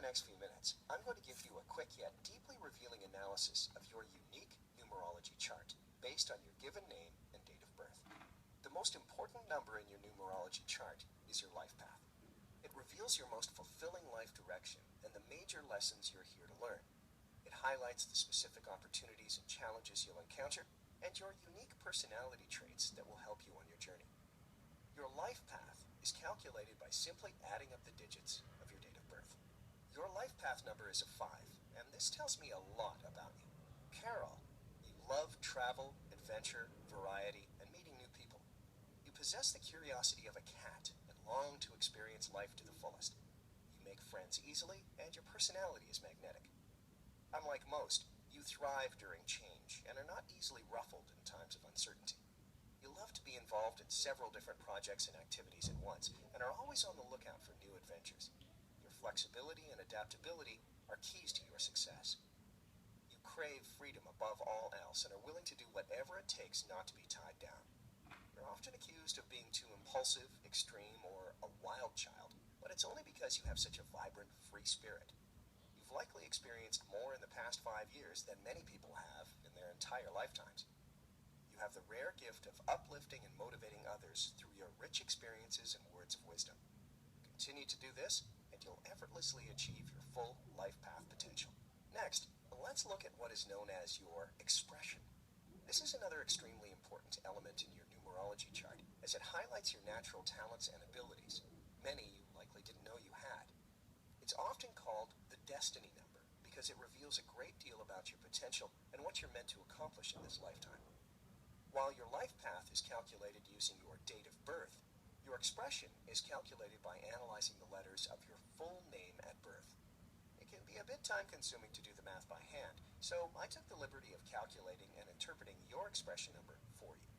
next few minutes, I'm going to give you a quick yet deeply revealing analysis of your unique numerology chart based on your given name and date of birth. The most important number in your numerology chart is your life path. It reveals your most fulfilling life direction and the major lessons you're here to learn. It highlights the specific opportunities and challenges you'll encounter and your unique personality traits that will help you on your journey. Your life path is calculated by simply adding up the digits of your date of birth. Your life path number is a 5, and this tells me a lot about you. Carol, you love travel, adventure, variety, and meeting new people. You possess the curiosity of a cat and long to experience life to the fullest. You make friends easily, and your personality is magnetic. Unlike most, you thrive during change and are not easily ruffled in times of uncertainty. You love to be involved in several different projects and activities at once and are always on the lookout for new adventures. Your flexibility and adaptability are keys to your success. You crave freedom above all else and are willing to do whatever it takes not to be tied down. You're often accused of being too impulsive, extreme, or a wild child, but it's only because you have such a vibrant, free spirit. You've likely experienced more in the past 5 years than many people have in their entire lifetimes. You have the rare gift of uplifting and motivating others through your rich experiences and words of wisdom. Continue to do this, and you'll effortlessly achieve your full life path potential. Next, let's look at what is known as your expression. This is another extremely important element in your numerology chart, as it highlights your natural talents and abilities, many you likely didn't know you had. It's often called the destiny number because it reveals a great deal about your potential and what you're meant to accomplish in this lifetime. While your life path is calculated using your date of birth, your expression is calculated by analyzing the letters of your full name at birth. It can be a bit time-consuming to do the math by hand, so I took the liberty of calculating and interpreting your expression number for you.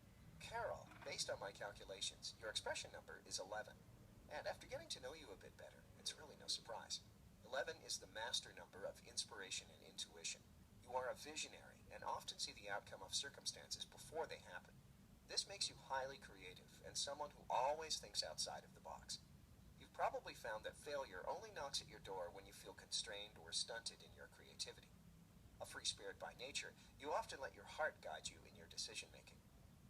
Carol, based on my calculations, your expression number is 11. And after getting to know you a bit better, it's really no surprise. 11 is the master number of inspiration and intuition. You are a visionary and often see the outcome of circumstances before they happen. This makes you highly creative and someone who always thinks outside of the box. You've probably found that failure only knocks at your door when you feel constrained or stunted in your creativity. A free spirit by nature, you often let your heart guide you in your decision-making.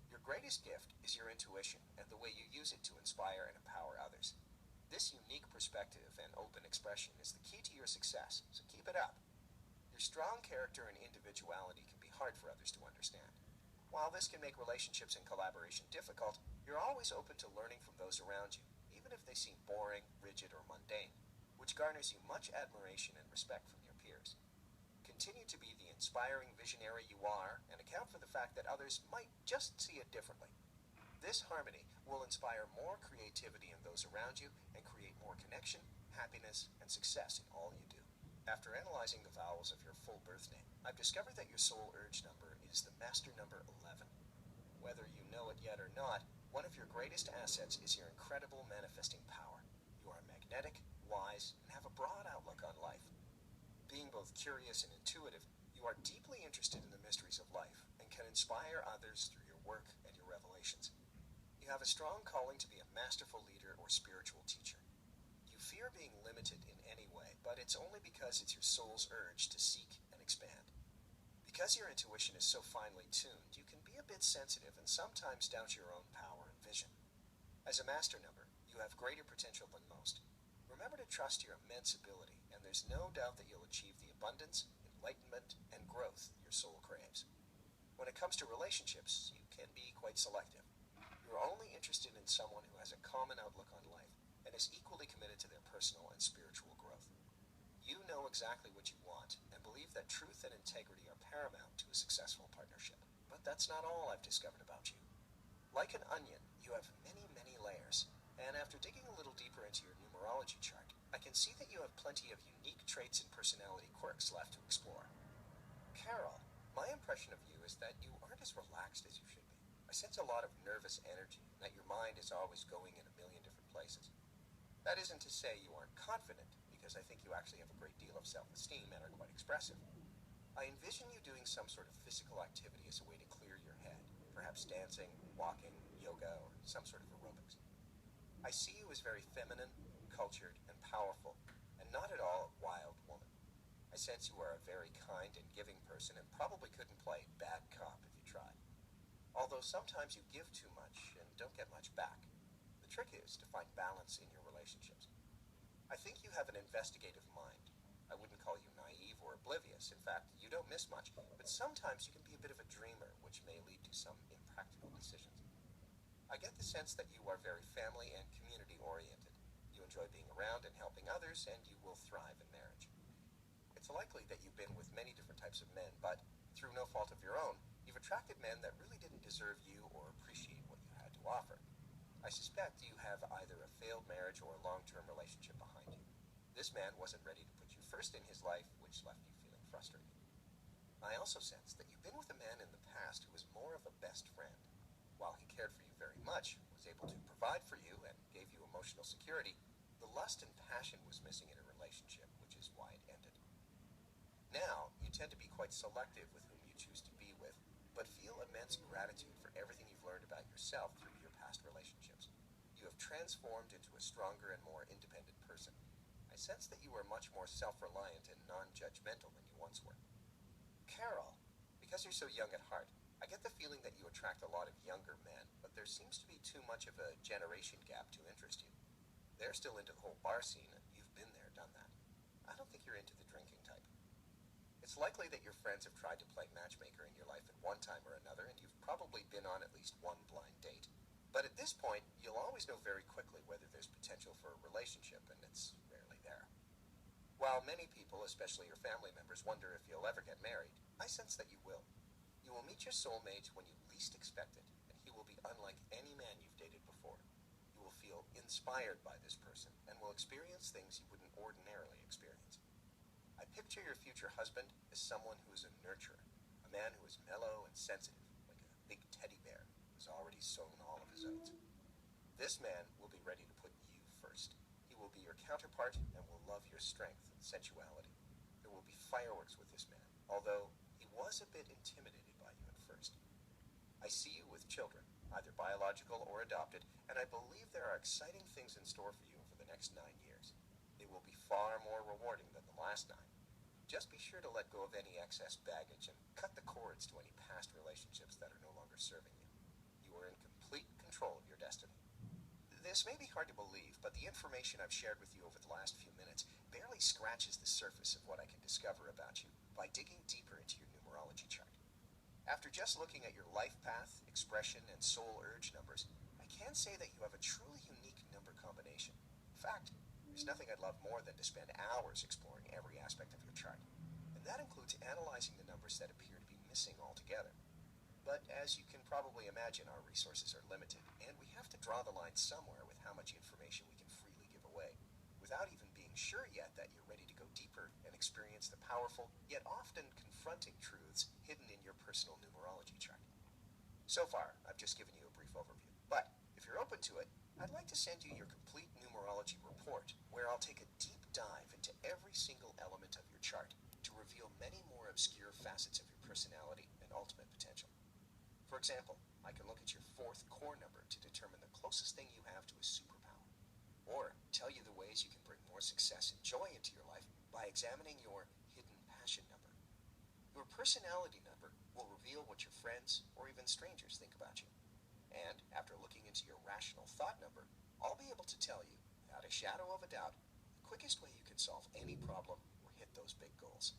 Your greatest gift is your intuition and the way you use it to inspire and empower others. This unique perspective and open expression is the key to your success, so keep it up. Your strong character and individuality can be hard for others to understand. While this can make relationships and collaboration difficult, you're always open to learning from those around you, even if they seem boring, rigid, or mundane, which garners you much admiration and respect from your peers. Continue to be the inspiring visionary you are and account for the fact that others might just see it differently. This harmony will inspire more creativity in those around you and create more connection, happiness, and success in all you do. After analyzing the vowels of your full birth name, I've discovered that your soul urge number is the master number 11. Whether you know it yet or not, one of your greatest assets is your incredible manifesting power. You are magnetic, wise, and have a broad outlook on life. Being both curious and intuitive, you are deeply interested in the mysteries of life and can inspire others through your work and your revelations. You have a strong calling to be a masterful leader or spiritual teacher. You fear being limited in any way, but it's only because it's your soul's urge to seek and expand. Because your intuition is so finely tuned, you can be a bit sensitive and sometimes doubt your own power and vision. As a master number, you have greater potential than most. Remember to trust your immense ability, and there's no doubt that you'll achieve the abundance, enlightenment, and growth your soul craves. When it comes to relationships, you can be quite selective. You're only interested in someone who has a common outlook on life and is equally committed to their personal and spiritual growth. You know exactly what you want and believe that truth and integrity are paramount to a successful partnership. But that's not all I've discovered about you. Like an onion, you have many, many layers, and after digging a little deeper into your numerology chart, I can see that you have plenty of unique traits and personality quirks left to explore. Carol, my impression of you is that you aren't as relaxed as you should be. I sense a lot of nervous energy, and that your mind is always going in a million different places. That isn't to say you aren't confident, because I think you actually have a great deal of self-esteem and are quite expressive. I envision you doing some sort of physical activity as a way to clear your head, perhaps dancing, walking, yoga, or some sort of aerobics. I see you as very feminine, cultured, and powerful, and not at all wild I sense you are a very kind and giving person and probably couldn't play bad cop if you tried. Although sometimes you give too much and don't get much back. The trick is to find balance in your relationships. I think you have an investigative mind. I wouldn't call you naive or oblivious. In fact, you don't miss much, but sometimes you can be a bit of a dreamer, which may lead to some impractical decisions. I get the sense that you are very family and community oriented. You enjoy being around and helping others, and you will thrive in marriage. It's likely that you've been with many different types of men, but through no fault of your own, you've attracted men that really didn't deserve you or appreciate what you had to offer. I suspect you have either a failed marriage or a long-term relationship behind you. This man wasn't ready to put you first in his life, which left you feeling frustrated. I also sense that you've been with a man in the past who was more of a best friend. While he cared for you very much, was able to provide for you, and gave you emotional security, the lust and passion was missing in a relationship, which is why it ended. Now, you tend to be quite selective with whom you choose to be with, but feel immense gratitude for everything you've learned about yourself through your past relationships. You have transformed into a stronger and more independent person. I sense that you are much more self-reliant and non-judgmental than you once were. Carol, because you're so young at heart, I get the feeling that you attract a lot of younger men, but there seems to be too much of a generation gap to interest you. They're still into the whole bar scene, and you've been there, done that. I don't think you're into the drinking type. It's likely that your friends have tried to play matchmaker in your life at one time or another, and you've probably been on at least one blind date. But at this point, you'll always know very quickly whether there's potential for a relationship, and it's rarely there. While many people, especially your family members, wonder if you'll ever get married, I sense that you will. You will meet your soulmate when you least expect it, and he will be unlike any man you've dated before. You will feel inspired by this person, and will experience things you wouldn't ordinarily experience. I picture your future husband as someone who is a nurturer, a man who is mellow and sensitive, like a big teddy bear who's already sown all of his oats. This man will be ready to put you first. He will be your counterpart and will love your strength and sensuality. There will be fireworks with this man, although he was a bit intimidated by you at first. I see you with children, either biological or adopted, and I believe there are exciting things in store for you over the next 9 years. They will be far more rewarding than the last 9. Just be sure to let go of any excess baggage and cut the cords to any past relationships that are no longer serving you. You are in complete control of your destiny. This may be hard to believe, but the information I've shared with you over the last few minutes barely scratches the surface of what I can discover about you by digging deeper into your numerology chart. After just looking at your life path, expression, and soul urge numbers, I can say that you have a truly unique number combination. In fact, there's nothing I'd love more than to spend hours exploring every aspect of your chart, and that includes analyzing the numbers that appear to be missing altogether. But as you can probably imagine, our resources are limited, and we have to draw the line somewhere with how much information we can freely give away, without even being sure yet that you're ready to go deeper and experience the powerful, yet often confronting truths hidden in your personal numerology chart. So far, I've just given you a brief overview, but if you're open to it, I'd like to send you your complete numerology report, where I'll take a deep dive into every single element of your chart to reveal many more obscure facets of your personality and ultimate potential. For example, I can look at your 4th core number to determine the closest thing you have to a superpower, or tell you the ways you can bring more success and joy into your life by examining your hidden passion number. Your personality number will reveal what your friends or even strangers think about you. And after looking into your rational thought number, I'll be able to tell you, without a shadow of a doubt, the quickest way you can solve any problem or hit those big goals.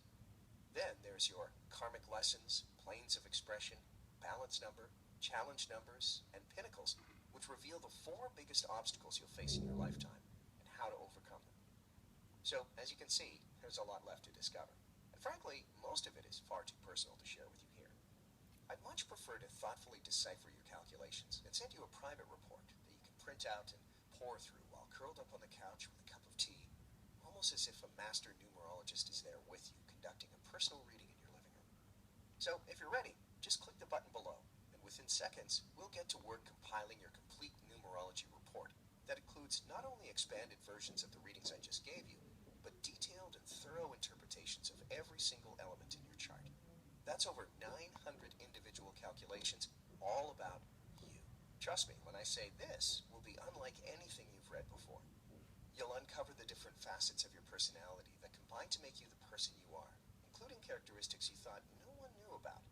Then there's your karmic lessons, planes of expression, balance number, challenge numbers, and pinnacles, which reveal the 4 biggest obstacles you'll face in your lifetime and how to overcome them. So, as you can see, there's a lot left to discover. And frankly, most of it is far too personal to share with you here. I'd much prefer to thoughtfully decipher your calculations and send you a private report that you can print out and pore through while curled up on the couch with a cup of tea, almost as if a master numerologist is there with you conducting a personal reading in your living room. So, if you're ready, just click the button below, and within seconds, we'll get to work compiling your complete numerology report that includes not only expanded versions of the readings I just gave you, but detailed and thorough interpretations of every single element in your chart. That's over 900 individual calculations, all about you. Trust me when I say this will be unlike anything you've read before. You'll uncover the different facets of your personality that combine designed to make you the person you are, including characteristics you thought no one knew about.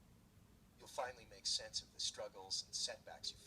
You'll finally make sense of the struggles and setbacks you face